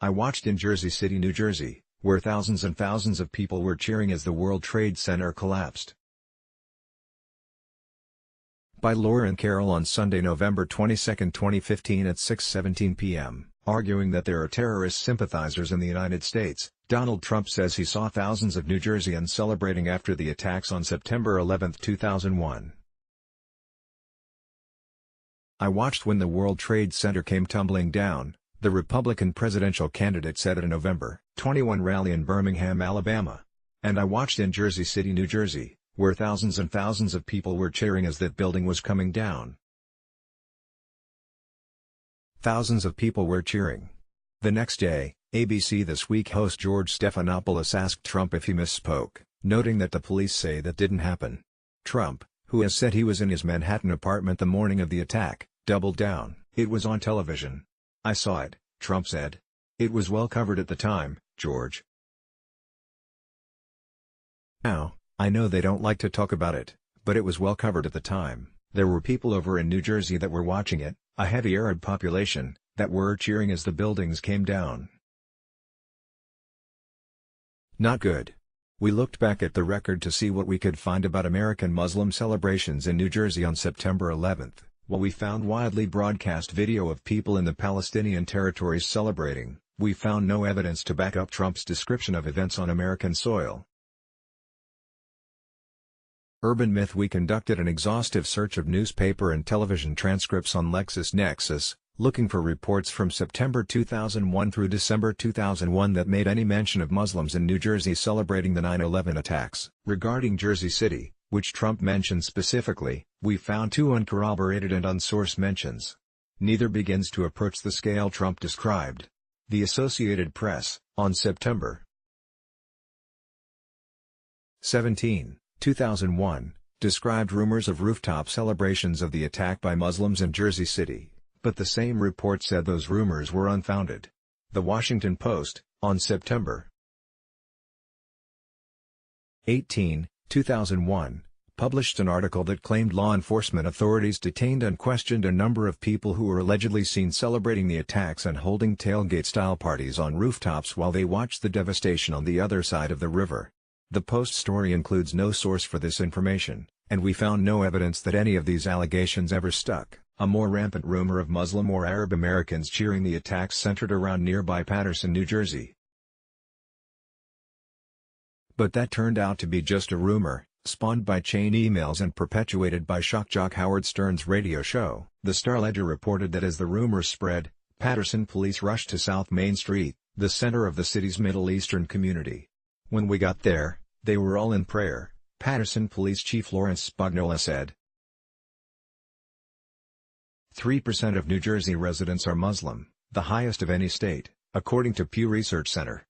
I watched in Jersey City, New Jersey, where thousands and thousands of people were cheering as the World Trade Center collapsed. By Lauren Carroll on Sunday, November 22, 2015 at 6:17 p.m., arguing that there are terrorist sympathizers in the United States. Donald Trump says he saw thousands of New Jerseyans celebrating after the attacks on September 11, 2001. I watched when the World Trade Center came tumbling down, the Republican presidential candidate said at a November 21 rally in Birmingham, Alabama. And I watched in Jersey City, New Jersey, where thousands and thousands of people were cheering as that building was coming down. Thousands of people were cheering. The next day, ABC This Week host George Stephanopoulos asked Trump if he misspoke, noting that the police say that didn't happen. Trump, who has said he was in his Manhattan apartment the morning of the attack, doubled down. It was on television. I saw it, Trump said. It was well covered at the time, George. Now, I know they don't like to talk about it, but it was well covered at the time. There were people over in New Jersey that were watching it, a heavy Arab population, that were cheering as the buildings came down. Not good. We looked back at the record to see what we could find about American Muslim celebrations in New Jersey on September 11th. While we found widely broadcast video of people in the Palestinian territories celebrating, we found no evidence to back up Trump's description of events on American soil. Urban Myth. We conducted an exhaustive search of newspaper and television transcripts on LexisNexis, looking for reports from September 2001 through December 2001 that made any mention of Muslims in New Jersey celebrating the 9/11 attacks. Regarding Jersey City, which Trump mentioned specifically, we found two uncorroborated and unsourced mentions. Neither begins to approach the scale Trump described. The Associated Press, on September 17, 2001, described rumors of rooftop celebrations of the attack by Muslims in Jersey City, but the same report said those rumors were unfounded. The Washington Post, on September 18, 2001, published an article that claimed law enforcement authorities detained and questioned a number of people who were allegedly seen celebrating the attacks and holding tailgate-style parties on rooftops while they watched the devastation on the other side of the river. The Post story includes no source for this information, and we found no evidence that any of these allegations ever stuck. A more rampant rumor of Muslim or Arab Americans cheering the attacks centered around nearby Paterson, New Jersey. But that turned out to be just a rumor, spawned by chain emails and perpetuated by shock jock Howard Stern's radio show. The Star-Ledger reported that as the rumors spread, Paterson police rushed to South Main Street, the center of the city's Middle Eastern community. When we got there, they were all in prayer, Paterson Police Chief Lawrence Spagnola said. 3% of New Jersey residents are Muslim, the highest of any state, according to Pew Research Center.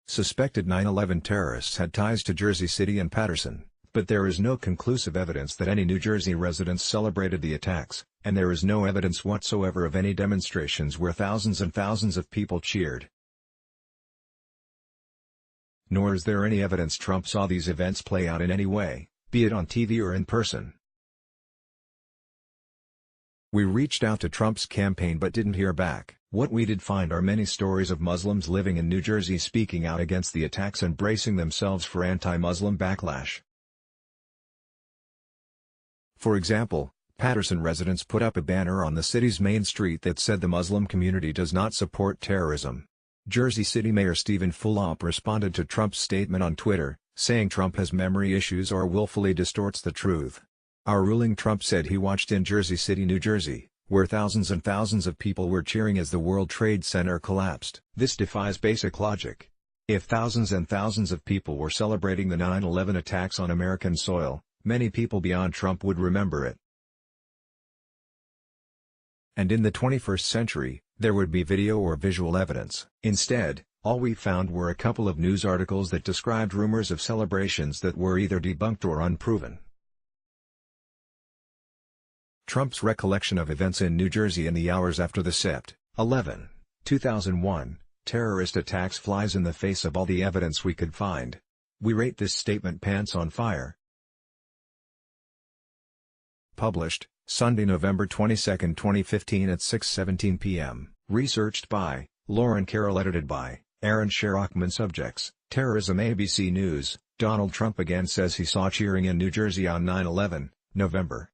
Suspected 9/11 terrorists had ties to Jersey City and Paterson, but there is no conclusive evidence that any New Jersey residents celebrated the attacks, and there is no evidence whatsoever of any demonstrations where thousands and thousands of people cheered. Nor is there any evidence Trump saw these events play out in any way, be it on TV or in person. We reached out to Trump's campaign but didn't hear back. What we did find are many stories of Muslims living in New Jersey speaking out against the attacks and bracing themselves for anti-Muslim backlash. For example, Paterson residents put up a banner on the city's main street that said the Muslim community does not support terrorism. Jersey City Mayor Stephen Fulop responded to Trump's statement on Twitter, saying Trump has memory issues or willfully distorts the truth. Our ruling. Trump said he watched in Jersey City, New Jersey, where thousands and thousands of people were cheering as the World Trade Center collapsed. This defies basic logic. If thousands and thousands of people were celebrating the 9/11 attacks on American soil, many people beyond Trump would remember it. And in the 21st century, there would be video or visual evidence. Instead, all we found were a couple of news articles that described rumors of celebrations that were either debunked or unproven. Trump's recollection of events in New Jersey in the hours after the Sept. 11, 2001, terrorist attacks flies in the face of all the evidence we could find. We rate this statement pants on fire. Published, Sunday, November 22, 2015 at 6:17 p.m. Researched by Lauren Carroll. Edited by Aaron Sherrockman. Subjects: Terrorism. ABC News: Donald Trump again says he saw cheering in New Jersey on 9/11, November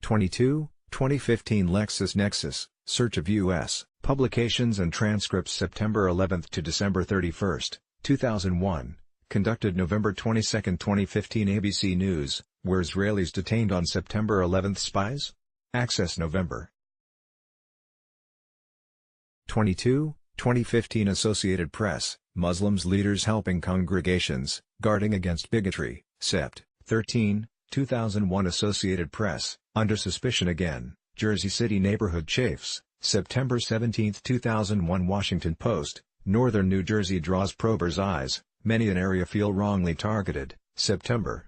22, 2015. LexisNexis, search of U.S. publications and transcripts. September 11 to December 31, 2001. Conducted November 22, 2015. ABC News: Were Israelis detained on September 11? Spies? Access November 22, 2015. Associated Press: Muslims leaders helping congregations, guarding against bigotry. Sept. 13, 2001. Associated Press: Under suspicion again, Jersey City neighborhood chafes. September 17, 2001. Washington Post: Northern New Jersey draws probers' eyes, many an area feel wrongly targeted. September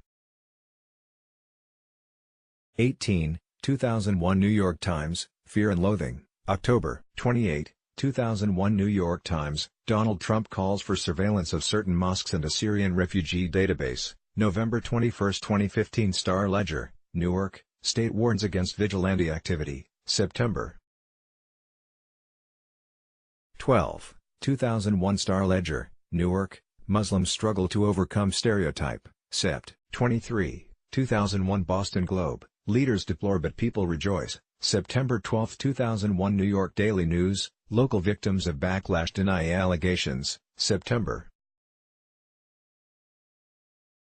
18, 2001. New York Times: Fear and Loathing. October 28, 2001. New York Times: Donald Trump calls for surveillance of certain mosques and a Syrian refugee database. November 21, 2015. Star Ledger: Newark, state warns against vigilante activity. September 12, 2001. Star Ledger: Newark, Muslims struggle to overcome stereotype. Sept. 23, 2001. Boston Globe: Leaders deplore but people rejoice. September 12, 2001. New York Daily News: Local victims of backlash deny allegations. September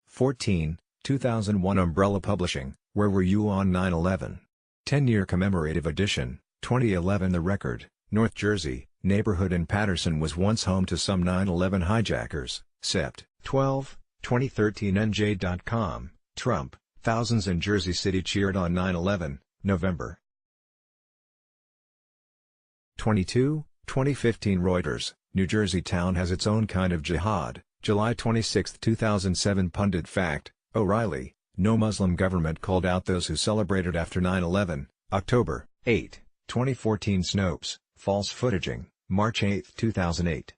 14, 2001. Umbrella Publishing: Where Were You on 9/11? 10-year commemorative edition. 2011. The Record: North Jersey, neighborhood in Paterson was once home to some 9/11 hijackers. Sept. 12, 2013. NJ.com: Trump: Thousands in Jersey City cheered on 9/11, November 22, 2015. Reuters: New Jersey town has its own kind of jihad. July 26, 2007. Pundit Fact: O'Reilly: No Muslim government called out those who celebrated after 9/11. October 8, 2014. Snopes: False footaging. March 8, 2008.